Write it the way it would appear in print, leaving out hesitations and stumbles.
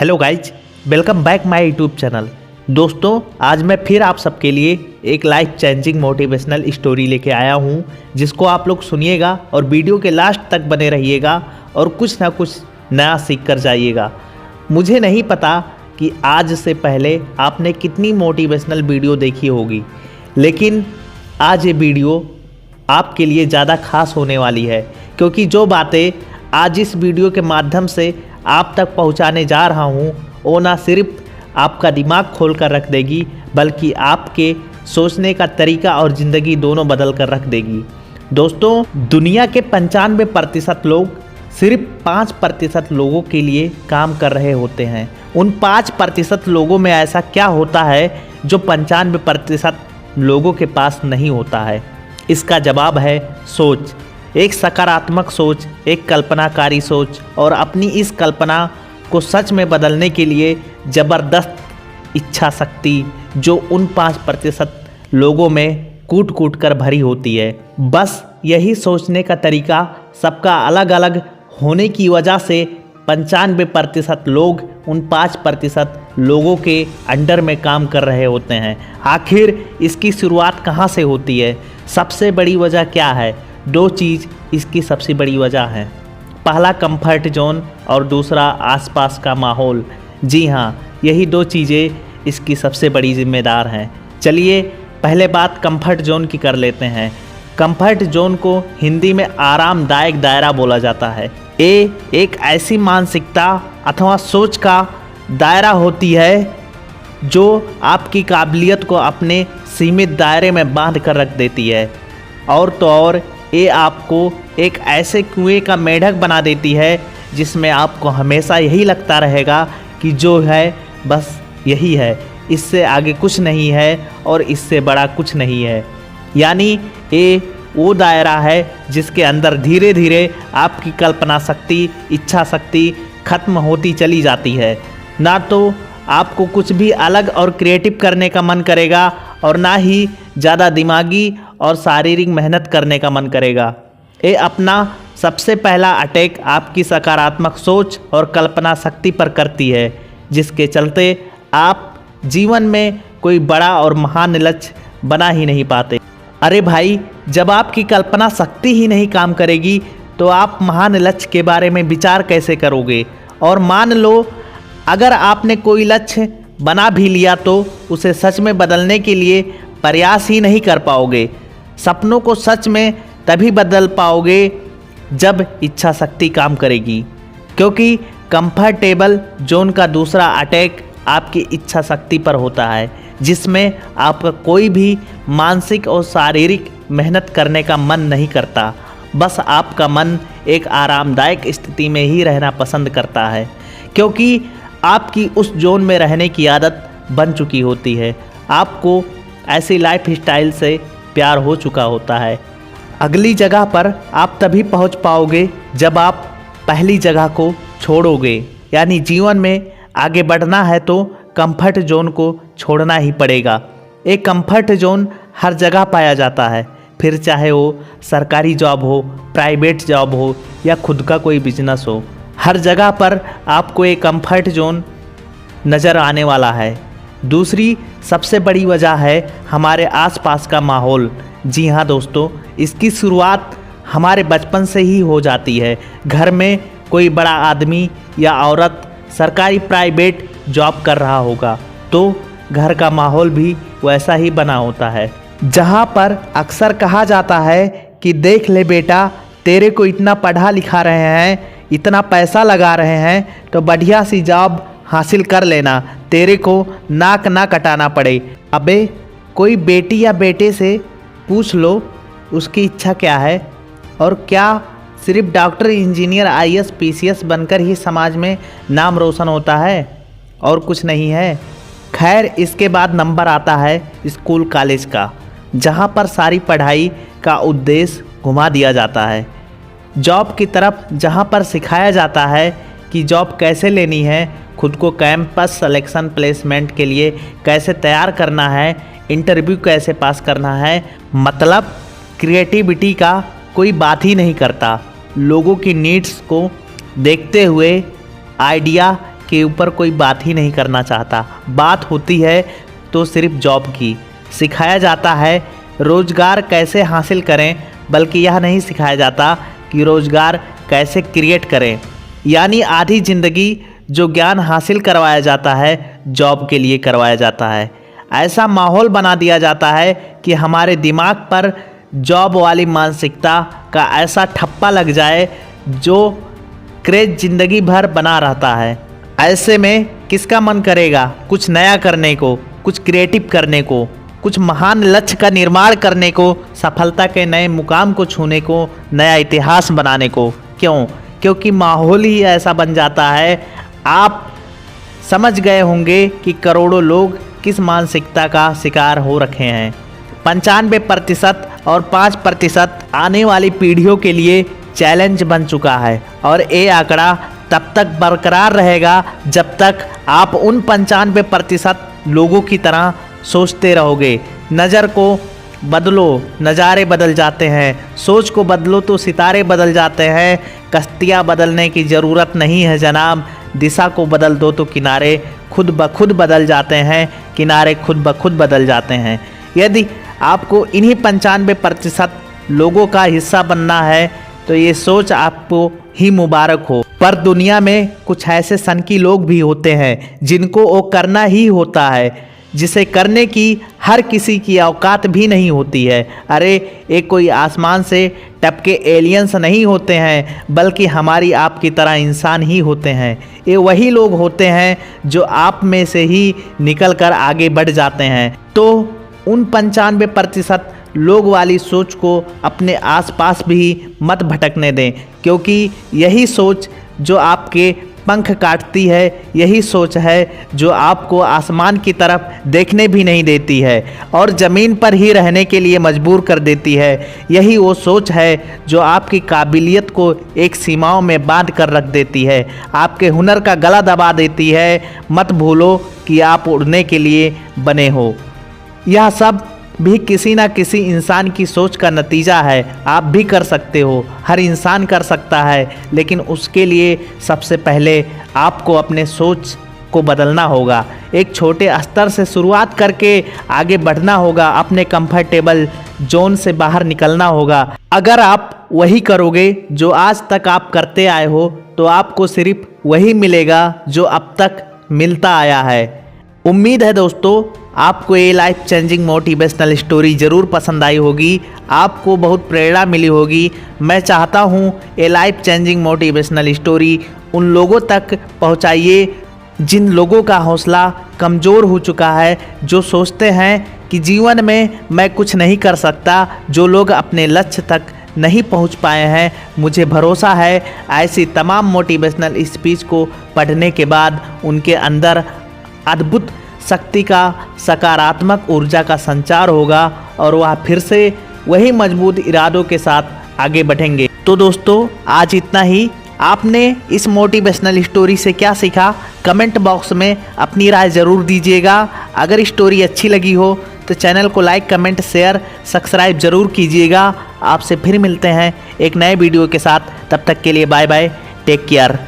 Hello guys, welcome back my YouTube channel. दोस्तों, आज मैं फिर आप सबके लिए एक लाइफ चेंजिंग मोटिवेशनल स्टोरी लेके आया हूँ, जिसको आप लोग सुनिएगा और वीडियो के लास्ट तक बने रहिएगा और कुछ ना कुछ नया सीख कर जाइएगा। मुझे नहीं पता कि आज से पहले आपने कितनी मोटिवेशनल वीडियो देखी होगी, लेकिन आज ये वीडियो आपके लिए ज़्यादा खास होने वाली है, क्योंकि जो बातें आज इस वीडियो के माध्यम से आप तक पहुंचाने जा रहा हूं, वो ना सिर्फ आपका दिमाग खोल कर रख देगी, बल्कि आपके सोचने का तरीका और ज़िंदगी दोनों बदल कर रख देगी। दोस्तों, दुनिया के 95% लोग सिर्फ 5% लोगों के लिए काम कर रहे होते हैं। उन 5% लोगों में ऐसा क्या होता है जो 95% लोगों के पास नहीं होता है? इसका जवाब है सोच। एक सकारात्मक सोच, एक कल्पनाकारी सोच, और अपनी इस कल्पना को सच में बदलने के लिए ज़बरदस्त इच्छा शक्ति जो उन 5% लोगों में कूट कूट कर भरी होती है। बस यही सोचने का तरीका सबका अलग अलग होने की वजह से 95% लोग उन 5% लोगों के अंडर में काम कर रहे होते हैं। आखिर इसकी शुरुआत कहाँ से होती है? सबसे बड़ी वजह क्या है? दो चीज़ इसकी सबसे बड़ी वजह है। पहला कंफर्ट जोन और दूसरा आसपास का माहौल। जी हाँ, यही दो चीज़ें इसकी सबसे बड़ी जिम्मेदार हैं। चलिए पहले बात कंफर्ट जोन की कर लेते हैं। कंफर्ट जोन को हिंदी में आरामदायक दायरा बोला जाता है। ये एक ऐसी मानसिकता अथवा सोच का दायरा होती है जो आपकी काबिलियत को अपने सीमित दायरे में बांध कर रख देती है, और तो और ये आपको एक ऐसे कुएं का मेढक बना देती है जिसमें आपको हमेशा यही लगता रहेगा कि जो है बस यही है, इससे आगे कुछ नहीं है और इससे बड़ा कुछ नहीं है। यानी ये वो दायरा है जिसके अंदर धीरे धीरे आपकी कल्पना शक्ति, इच्छा शक्ति खत्म होती चली जाती है। ना तो आपको कुछ भी अलग और क्रिएटिव करने का मन करेगा और ना ही ज़्यादा दिमागी और शारीरिक मेहनत करने का मन करेगा। ये अपना सबसे पहला अटैक आपकी सकारात्मक सोच और कल्पना शक्ति पर करती है, जिसके चलते आप जीवन में कोई बड़ा और महान लक्ष्य बना ही नहीं पाते। अरे भाई, जब आपकी कल्पना शक्ति ही नहीं काम करेगी तो आप महान लक्ष्य के बारे में विचार कैसे करोगे? और मान लो अगर आपने कोई लक्ष्य बना भी लिया तो उसे सच में बदलने के लिए प्रयास ही नहीं कर पाओगे। सपनों को सच में तभी बदल पाओगे जब इच्छा शक्ति काम करेगी, क्योंकि कंफर्टेबल जोन का दूसरा अटैक आपकी इच्छा शक्ति पर होता है, जिसमें आपका कोई भी मानसिक और शारीरिक मेहनत करने का मन नहीं करता। बस आपका मन एक आरामदायक स्थिति में ही रहना पसंद करता है, क्योंकि आपकी उस जोन में रहने की आदत बन चुकी होती है। आपको ऐसी लाइफ स्टाइल से प्यार हो चुका होता है। अगली जगह पर आप तभी पहुंच पाओगे जब आप पहली जगह को छोड़ोगे। यानी जीवन में आगे बढ़ना है तो कंफर्ट जोन को छोड़ना ही पड़ेगा। एक कंफर्ट जोन हर जगह पाया जाता है, फिर चाहे वो सरकारी जॉब हो, प्राइवेट जॉब हो या खुद का कोई बिजनेस हो। हर जगह पर आपको एक कंफर्ट जोन नज़र आने वाला है। दूसरी सबसे बड़ी वजह है हमारे आसपास का माहौल। जी हाँ दोस्तों, इसकी शुरुआत हमारे बचपन से ही हो जाती है। घर में कोई बड़ा आदमी या औरत सरकारी प्राइवेट जॉब कर रहा होगा तो घर का माहौल भी वैसा ही बना होता है, जहाँ पर अक्सर कहा जाता है कि देख ले बेटा, तेरे को इतना पढ़ा लिखा रहे हैं, इतना पैसा लगा रहे हैं, तो बढ़िया सी जॉब हासिल कर लेना, तेरे को नाक ना कटाना पड़े। अबे कोई बेटी या बेटे से पूछ लो उसकी इच्छा क्या है, और क्या सिर्फ डॉक्टर, इंजीनियर, आईएएस, पीसीएस बनकर ही समाज में नाम रोशन होता है और कुछ नहीं है? खैर, इसके बाद नंबर आता है स्कूल कॉलेज का, जहाँ पर सारी पढ़ाई का उद्देश्य घुमा दिया जाता है जॉब की तरफ, जहाँ पर सिखाया जाता है कि जॉब कैसे लेनी है, खुद को कैंपस सिलेक्शन प्लेसमेंट के लिए कैसे तैयार करना है, इंटरव्यू कैसे पास करना है। मतलब क्रिएटिविटी का कोई बात ही नहीं करता। लोगों की नीड्स को देखते हुए आइडिया के ऊपर कोई बात ही नहीं करना चाहता। बात होती है तो सिर्फ जॉब की। सिखाया जाता है रोज़गार कैसे हासिल करें, बल्कि यह नहीं सिखाया जाता कि रोज़गार कैसे क्रिएट करें। यानी आधी ज़िंदगी जो ज्ञान हासिल करवाया जाता है जॉब के लिए करवाया जाता है। ऐसा माहौल बना दिया जाता है कि हमारे दिमाग पर जॉब वाली मानसिकता का ऐसा ठप्पा लग जाए जो क्रेज ज़िंदगी भर बना रहता है। ऐसे में किसका मन करेगा कुछ नया करने को, कुछ क्रिएटिव करने को, कुछ महान लक्ष्य का निर्माण करने को, सफलता के नए मुकाम को छूने को, नया इतिहास बनाने को। क्यों? क्योंकि माहौल ही ऐसा बन जाता है। आप समझ गए होंगे कि करोड़ों लोग किस मानसिकता का शिकार हो रखे हैं। 95% और 5% आने वाली पीढ़ियों के लिए चैलेंज बन चुका है और ये आंकड़ा तब तक बरकरार रहेगा जब तक आप उन 95% लोगों की तरह सोचते रहोगे। नज़र को बदलो, नज़ारे बदल जाते हैं। सोच को बदलो तो सितारे बदल जाते हैं। कश्तियाँ बदलने की ज़रूरत नहीं है जनाब, दिशा को बदल दो तो किनारे खुद ब खुद बदल जाते हैं। किनारे खुद ब खुद बदल जाते हैं। यदि आपको इन्हीं 95% लोगों का हिस्सा बनना है तो ये सोच आपको ही मुबारक हो। पर दुनिया में कुछ ऐसे सनकी लोग भी होते हैं जिनको वो करना ही होता है, जिसे करने की हर किसी की औकात भी नहीं होती है। अरे ये कोई आसमान से टपके एलियंस नहीं होते हैं, बल्कि हमारी आपकी तरह इंसान ही होते हैं। ये वही लोग होते हैं जो आप में से ही निकल कर आगे बढ़ जाते हैं। तो उन 95% लोग वाली सोच को अपने आसपास भी मत भटकने दें, क्योंकि यही सोच जो आपके पंख काटती है, यही सोच है जो आपको आसमान की तरफ देखने भी नहीं देती है और ज़मीन पर ही रहने के लिए मजबूर कर देती है। यही वो सोच है जो आपकी काबिलियत को एक सीमाओं में बांध कर रख देती है, आपके हुनर का गला दबा देती है। मत भूलो कि आप उड़ने के लिए बने हो। यह सब भी किसी ना किसी इंसान की सोच का नतीजा है। आप भी कर सकते हो, हर इंसान कर सकता है, लेकिन उसके लिए सबसे पहले आपको अपने सोच को बदलना होगा। एक छोटे स्तर से शुरुआत करके आगे बढ़ना होगा, अपने कंफर्टेबल जोन से बाहर निकलना होगा। अगर आप वही करोगे जो आज तक आप करते आए हो तो आपको सिर्फ वही मिलेगा जो अब तक मिलता आया है। उम्मीद है दोस्तों आपको ये लाइफ चेंजिंग मोटिवेशनल स्टोरी ज़रूर पसंद आई होगी, आपको बहुत प्रेरणा मिली होगी। मैं चाहता हूँ ये लाइफ चेंजिंग मोटिवेशनल स्टोरी उन लोगों तक पहुँचाइए जिन लोगों का हौसला कमज़ोर हो चुका है, जो सोचते हैं कि जीवन में मैं कुछ नहीं कर सकता, जो लोग अपने लक्ष्य तक नहीं पहुंच पाए हैं। मुझे भरोसा है ऐसी तमाम मोटिवेशनल स्पीच को पढ़ने के बाद उनके अंदर अद्भुत शक्ति का, सकारात्मक ऊर्जा का संचार होगा और वह फिर से वही मजबूत इरादों के साथ आगे बढ़ेंगे। तो दोस्तों आज इतना ही। आपने इस मोटिवेशनल स्टोरी से क्या सीखा कमेंट बॉक्स में अपनी राय ज़रूर दीजिएगा। अगर स्टोरी अच्छी लगी हो तो चैनल को लाइक, कमेंट, शेयर, सब्सक्राइब ज़रूर कीजिएगा। आपसे फिर मिलते हैं एक नए वीडियो के साथ। तब तक के लिए बाय बाय, टेक केयर।